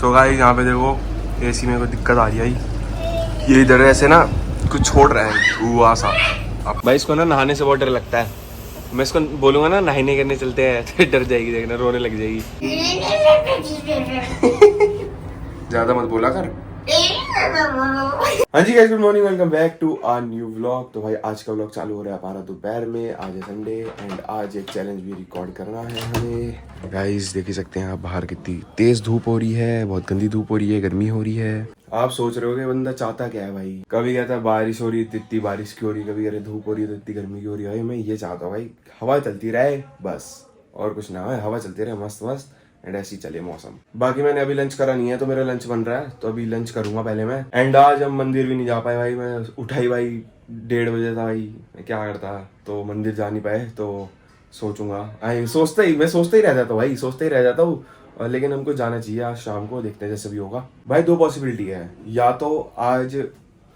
So guys यहाँ पे देखो एसी में कोई दिक्कत आ रही है। ये इधर ऐसे ना कुछ छोड़ रहा है हुआ सा। अब भाई इसको ना नहाने से बहुत डर लगता है। मैं इसको बोलूंगा ना नहाने करने चलते हैं तो डर जाएगी, देखना रोने लग जाएगी। ज्यादा मत बोला कर। हाँ जी guys, good morning, welcome back to our new vlog. तो भाई आज का व्लॉग चालू हो रहा है हमारा दोपहर में। आज है संडे एंड आज एक चैलेंज भी रिकॉर्ड करना है हमें। गाइस देख ही सकते हैं आप बाहर कितनी तेज धूप हो रही है, बहुत गंदी धूप हो रही है, गर्मी हो रही है। आप सोच रहे हो कि बंदा चाहता क्या है भाई। कभी कहता है बारिश हो रही है तो इतनी बारिश की हो रही है, कभी कह रहे धूप हो रही है तो इतनी गर्मी की हो रही है। भाई मैं ये चाहता हूँ भाई हवा चलती रहे बस, और कुछ ना हो, हवा चलती रहे मस्त मस्त एंड ऐसे ही चले मौसम। बाकी मैंने अभी लंच करा नहीं है तो मेरा लंच बन रहा है, तो अभी लंच करूंगा पहले मैं। एंड आज हम मंदिर भी नहीं जा पाए भाई। मैं उठा ही भाई 1:30 बजे था भाई, मैं क्या करता, तो मंदिर जा नहीं पाए। तो सोचूंगा मैं सोचता ही रह जाता हूँ भाई, सोचता ही रह जाता हूँ। लेकिन हमको जाना चाहिए आज शाम को, देखते हैं जैसे भी होगा भाई। दो पॉसिबिलिटी है, या तो आज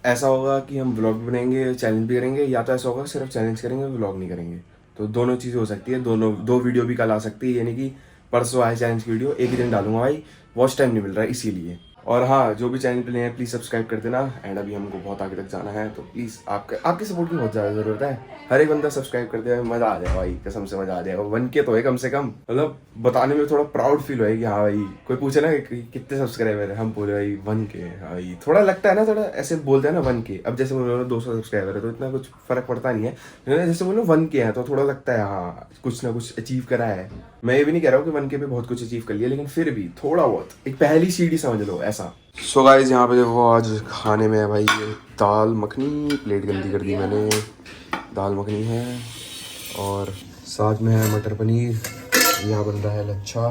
ऐसा होगा कि हम व्लॉग भी बनाएंगे, चैलेंज भी करेंगे, या तो ऐसा होगा सिर्फ चैलेंज करेंगे व्लॉग नहीं करेंगे। तो दोनों चीज़ हो सकती है, दो वीडियो भी कल आ सकती है। यानी कि परसों आए चैलेंज की वीडियो एक ही दिन डालूंगा भाई, वॉच टाइम नहीं मिल रहा है इसीलिए। और हाँ, जो भी चैनल पे नए हैं प्लीज सब्सक्राइब कर देना। एंड अभी हमको बहुत आगे तक जाना है तो प्लीज आपके सपोर्ट की बहुत ज्यादा जरूरत है। हर एक बंदा सब्सक्राइब कर दे, मजा आ जाएगा भाई, कसम से मजा आ जाएगा। 1K तो है कम से कम, मतलब बताने में थोड़ा प्राउड फील होएगा कि हाँ भाई कोई पूछे ना कितने सब्सक्राइबर है, हम बोले भाई 1K। हाँ भाई थोड़ा लगता है ना, थोड़ा ऐसे बोलते हैं ना 1K। अब जैसे बोलो 200 सब्सक्राइबर है तो इतना कुछ फर्क पड़ता नहीं है, जैसे बोलो 1K है तो थोड़ा लगता है हाँ कुछ ना कुछ अचीव करा है। मैं ये भी नहीं कह रहा हूँ कि 1K पे बहुत कुछ अचीव कर लिया, लेकिन फिर भी थोड़ा बहुत एक पहली सीढ़ी समझ लो ऐसा। सो गाइस यहाँ पे देखो आज खाने में है भाई ये दाल मखनी। प्लेट गंदी कर दी मैंने। दाल मखनी है और साथ में है मटर पनीर। यहाँ बन रहा है लच्छा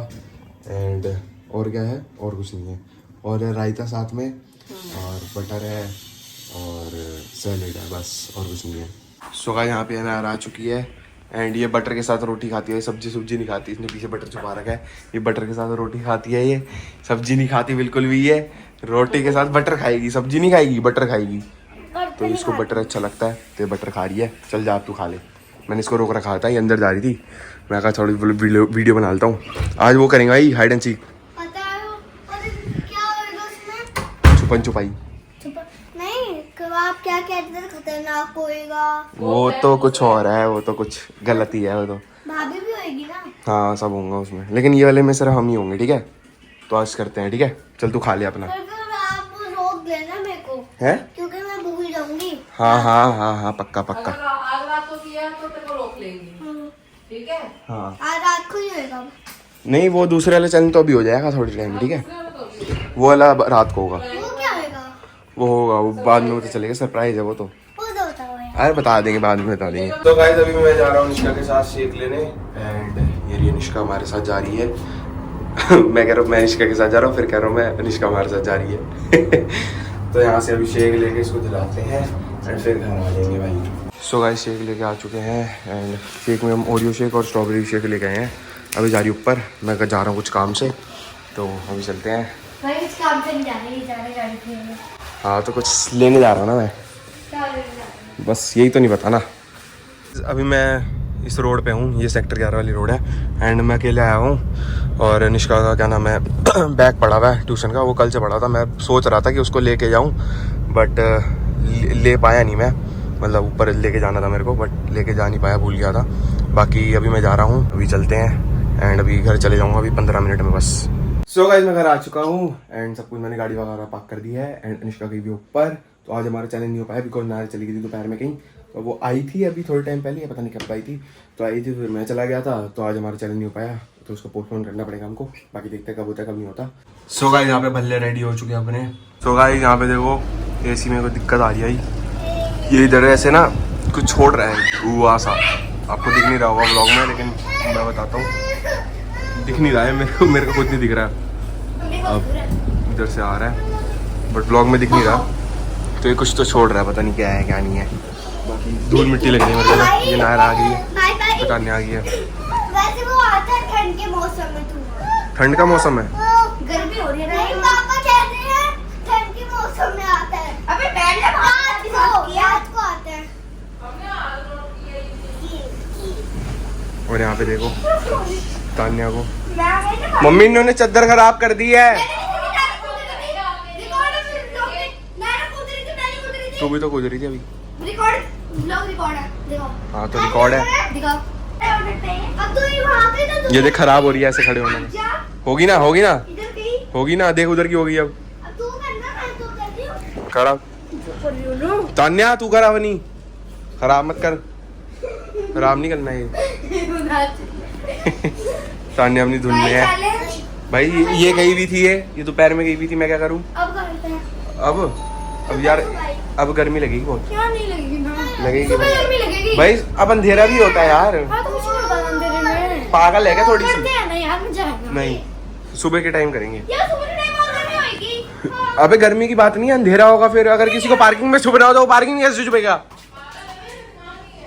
एंड और क्या है, और कुछ नहीं है। और है रायता साथ में, और बटर है और सैलेड है, बस और कुछ नहीं है। सो गाइस यहाँ पे अनार आ चुकी है एंड ये बटर के साथ रोटी खाती है। सब्जी नहीं खाती, इसने पीछे बटर छुपा रखा है। ये बटर के साथ रोटी खाती है, ये सब्जी नहीं खाती बिल्कुल भी। ये रोटी के साथ बटर खाएगी, सब्जी नहीं खाएगी, बटर खाएगी। तो इसको बटर अच्छा लगता है तो ये बटर खा रही है। चल जा तू खा ले। मैंने इसको रोक रखा था, ये अंदर जा रही थी। मैं कहा थोड़ी वीडियो बना लेता हूँ। आज वो करेंगे भाई हाइड एंड सीक, छुपन छुपाई। क्या कहते थे खतरनाक होएगा? वो तो कुछ और है, वो तो कुछ गलत ही है। वो तो भाभी भी होएगी ना। हाँ सब होंगे उसमें, लेकिन ये वाले में सिर्फ हम ही होंगे, ठीक है। तो आज करते हैं, ठीक है। चल तू खा ले अपना। आप रोक देना मेरे को, है क्योंकि मैं भूल जाऊंगी। हाँ पक्का पक्का। आज रात को किया तो तेरे को रोक लेंगे, ठीक है। हाँ आज रात को ही होएगा। नहीं, वो दूसरे वाले चैनल तो अभी हो जाएगा थोड़ी टाइम, ठीक है। वो वाला रात को होगा। वो क्या होएगा? वो होगा, वो बाद में पता चलेगा, सरप्राइज है वो तो। अरे बता देंगे, बाद में बता देंगे। तो गाइस अभी मैं जा रहा हूँ निष्का के साथ शेक लेने एंड ये निष्का हमारे साथ जा रही है। मैं कह रहा हूँ मैं निष्का के साथ जा रहा हूँ, फिर कह रहा हूँ मैं निष्का हमारे साथ जा रही है। तो यहाँ से अभी शेक लेके इसको दिलाते हैं एंड फिर घर आ जाएंगे भाई। सो गाइस शेक लेके आ चुके हैं एंड शेक में हम ओरियो शेक और स्ट्रॉबेरी शेक लेके आए हैं। अभी जा रही ऊपर, मैं जा रहा हूँ कुछ काम से, तो अभी चलते हैं। हाँ तो कुछ लेने जा रहा हूँ ना मैं, बस यही तो नहीं पता ना। अभी मैं इस रोड पे हूँ, ये सेक्टर 11 वाली रोड है एंड मैं अकेले आया हूँ। और निष्का का क्या नाम है बैग पड़ा हुआ है ट्यूशन का, वो कल से पड़ा था। मैं सोच रहा था कि उसको लेके जाऊँ बट ले पाया नहीं मैं, मतलब ऊपर लेके जाना था मेरे को बट लेके जा नहीं पाया, भूल गया था। बाकी अभी मैं जा रहा हूँ, अभी चलते हैं एंड अभी घर चले जाऊँगा अभी 15 मिनट में बस। सो गाइस मैं घर आ चुका हूँ एंड सब कुछ मैंने गाड़ी वगैरह पार्क कर दी है एंड निष्का गई भी ऊपर। तो आज हमारा चैलेंज नहीं हो पाया बिकॉज नारे चली गई थी दोपहर में कहीं। तो वो आई थी अभी थोड़े टाइम पहले, पता नहीं कब आई थी, तो आई थी फिर मैं चला गया था। तो आज हमारा चैलेंज नहीं हो पाया, तो उसको पोस्टपोन करना पड़ेगा हमको। बाकी देखते हैं कब होता है कब नहीं होता। सो गाइस यहाँ पे भल्ले रेडी हो चुके हैं अपने। सो गाइस यहाँ पे देखो एसी में कोई दिक्कत आ रही है। ये इधर ऐसे ना कुछ छोड़ रहा है हुआ सा, आपको दिख नहीं रहा होगा ब्लॉग में, लेकिन मैं बताता हूँ दिख नहीं रहा है मेरे को खुद नहीं दिख रहा है। अब इधर से आ रहा है बट ब्लॉग में दिख नहीं रहा। तो ये कुछ तो छोड़ रहा है, पता नहीं क्या है क्या नहीं है। बाकी धूल मिट्टी लग रही है मेरे को। ये नायर आ गई है, पता नहीं आ गई है। वैसे वो आता है ठंड के मौसम में। ठंड का मौसम है, गर्मी हो रही है। पापा कहते हैं ठंड के मौसम में आता है। अबे पहले रात को आता है। और यहाँ पे देखो तान्या को मम्मी इन्होंने चादर खराब कर दी है। तू भी तो कूद रही थी अभी। रिकॉर्ड व्लॉग रिकॉर्ड है देखो। हाँ तो रिकॉर्ड है। दिखाओ। अब तो ये वहां पे तो ये देख खराब हो रही है ऐसे खड़े होने में। होगी ना इधर गई। होगी ना, देख उधर की होगी अब। अब तू करना, मैं तो कर रही हूं। खराब तान्या तू खराब नहीं, खराब मत कर, खराब नहीं करना ये। तान्या अपनी धुन में है भाई। ये गई हुई थी, ये दोपहर में गई हुई थी, मैं क्या करूं अब करते हैं। अब यार अब गर्मी लगेगी बहुत। क्या नहीं लगेगी ना, लगेगी सुबह गर्मी लगेगी भाई, अब अंधेरा भी होता है यार। हाँ तो कुछ नहीं होता अंधेरे में। पागल है क्या थोड़ी करते सी? हैं ना यार, मजा आएगा। नहीं सुबह के टाइम करेंगे यार सुबह के टाइम और गर्मी होएगी। हाँ। अबे गर्मी की बात नहीं है, अंधेरा होगा फिर। अगर किसी को पार्किंग में छुपना हो तो वो पार्किंग में कैसे छुपेगा?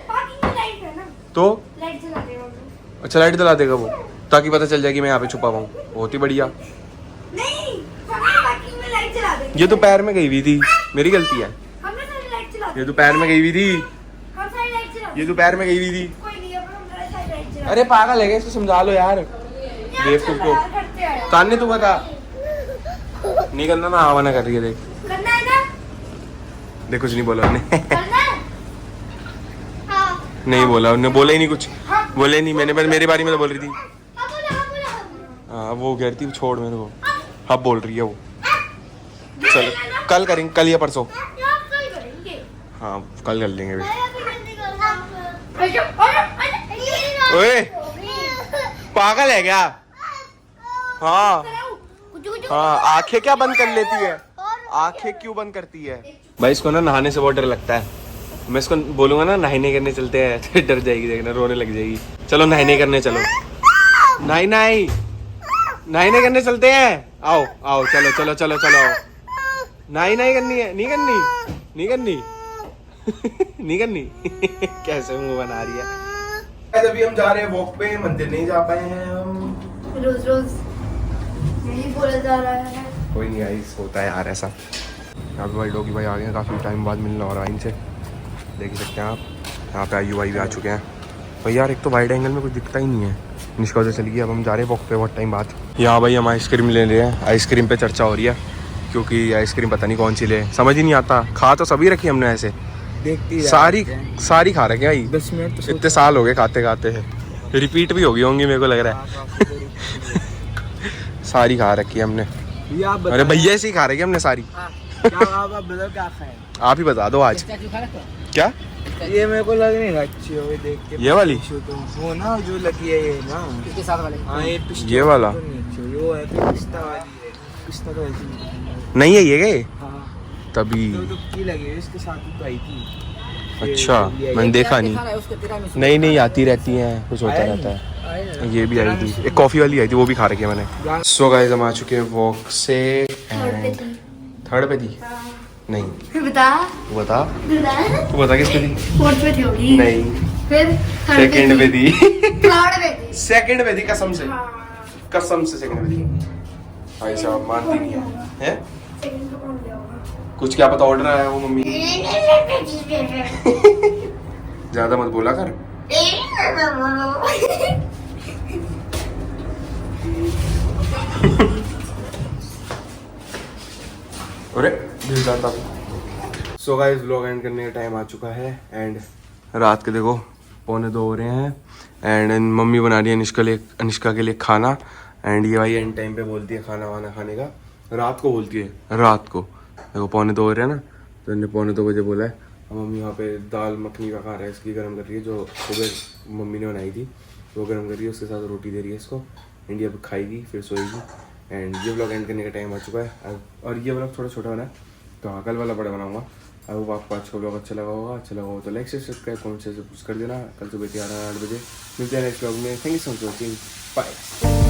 पार्किंग में लाइट है ना, तो लाइट जला देगा वो। अच्छा लाइट जला देगा वो, ताकि पता चल जाए कि मैं यहाँ पे छुपा हुआ हूँ। बहुत ही बढ़िया। नहीं पार्किंग में लाइट जला देंगे। ये दोपहर में गई हुई थी, मेरी गलती है। हमने सारी लाइट जला दी। ये दोपहर में गई हुई थी, हम सारी लाइट जला दी। ये दोपहर में गई हुई थी। कोई नहीं, अब हम सारी लाइट जला अरे पागल है क्या, इसको समझा लो यार। दी। बेवकूफ को। यार करते हैं यार। तान्या तू बता, नहीं करना ना, आवाना कर रही है देख। करना है ना, देख कुछ नहीं बोला उन्होंने। करना है। हाँ नहीं बोला उन्होंने, बोला ही नहीं कुछ, हाँ। बोले नहीं। मैंने बस मेरे बारे में तो बोल रही थी। अब बोला। हाँ वो कह रही थी छोड़ मेरे को, अब बोल रही है वो। चलो कल करेंगे, कल या परसों। यार कल करेंगे। हाँ कल कर लेंगे भी। अरे ओए पागल है क्या? हाँ हाँ आंखें क्या बंद कर लेती है, आंखें क्यों बंद करती है? भाई इसको ना नहाने से बहुत डर लगता है। मैं इसको बोलूंगा ना नहाने करने चलते हैं तो डर जाएगी, देखना रोने लग जाएगी। चलो नहाने करने चलो। नहीं नहीं नहाने करने चलते हैं, आओ आओ चलो चलो चलो चलो आओ। नहीं नहीं करनी है, नहीं करनी, नहीं करनी। नहीं करनी। कैसे मुंह बना रही है। अभी हम जा रहे हैं वॉक पे, मंदिर नहीं जा पाए हैं हम। रोज रोज यही बोला जा रहा है। कोई नहीं गाइस, होता है यार ऐसा। यहाँ पे भाई डॉगी भाई आ गए हैं, काफ़ी टाइम बाद मिलना हो रहा है इनसे। देख ही सकते हैं आप, यहाँ पे आयु भाई भी आ चुके हैं। भाई यार एक तो वाइड एंगल में कुछ दिखता ही नहीं है। निष्का उधर चली गई, अब हम जा रहे हैं वॉक पे बहुत टाइम बाद। यहाँ भाई हम आइसक्रीम ले रहे हैं, आइसक्रीम पे चर्चा हो रही है क्योंकि आइसक्रीम पता नहीं कौन सी ले, समझ ही नहीं आता। खा तो सभी रखी हमने ऐसे, सारी खा रखे भाई। 10 मिनट तो इतने साल हो गए खाते खाते हैं, रिपीट भी होगी होंगी मेरे को लग रहा है। सारी खा रखी है हमने। ये आप अरे भैया ऐसे ही खा रखी है हमने सारी। क्या आप बताओ क्या खाए? आप ही बता दो आज क्या। ये मेरे को लग नहीं रहा अच्छी हो देख के। ये वाली? तो वो ना जो लगी है ये ना इसके साथ वाले। हाँ ये पिस्ता ये वाला? तो नहीं अच्छी, ये वो है पिस्ता वाली है। पिस्ता तो ऐसी नहीं है ये गए हाँ तभी। तो की लगी है इसके साथ ही तो आई थी। अच्छा मैंने देखा नहीं। नहीं नहीं आती रहती हैं, कुछ होता रहता है। ये भी आई थी, एक कॉफी वाली आई थी, वो भी खा रखी है मैंने। सो गाइस हम आ चुके हैं वॉक से। थर्ड पे थी? नहीं फिर बता तू बता, तू बता किस पे थी? फोर्थ पे थी होगी। नहीं फिर सेकंड पे थी। थर्ड पे थी। सेकंड पे थी कसम से, कसम से सेकंड पे थी। भाई साहब मानती नहीं है, हैं? सेकंड पे कौन गया होगा? कुछ क्या पता ऑर्डर आया वो मम्मी। ज्यादा मत बोला कर। अरे गिर जाता। सो गाइस व्लॉग एंड करने का टाइम आ चुका है एंड रात के देखो 1:45 हो रहे हैं एंड मम्मी बना रही है अनुष्का के लिए खाना। एंड ये भाई एंड टाइम पे बोलती है खाना वाना खाने का, रात को बोलती है, रात को। देखो 1:45 हो रहे हैं ना, तो इन्हें 1:45 बजे बोला है। अब मम्मी वहाँ पे दाल मखनी का खा रहा है, इसकी गर्म कर रही है, जो सुबह मम्मी ने बनाई थी वो गर्म कर रही है, उसके साथ रोटी दे रही है इसको। एंड ये अब खाएगी फिर सोएगी। एंड ये व्लॉग एंड करने का टाइम आ चुका है। और ये व्लॉग थोड़ा छोटा बना है तो कल वाला बड़ा बनाऊंगा। अब वो आपको आज का व्लॉग अच्छा लगा होगा, अच्छा लगा हो तो लाइक से सब्सक्राइब कमेंट से कर देना। कल सुबह 11-8 बजे मिलते हैं नेक्स्ट व्लॉग में। Thank you so much for watching, bye.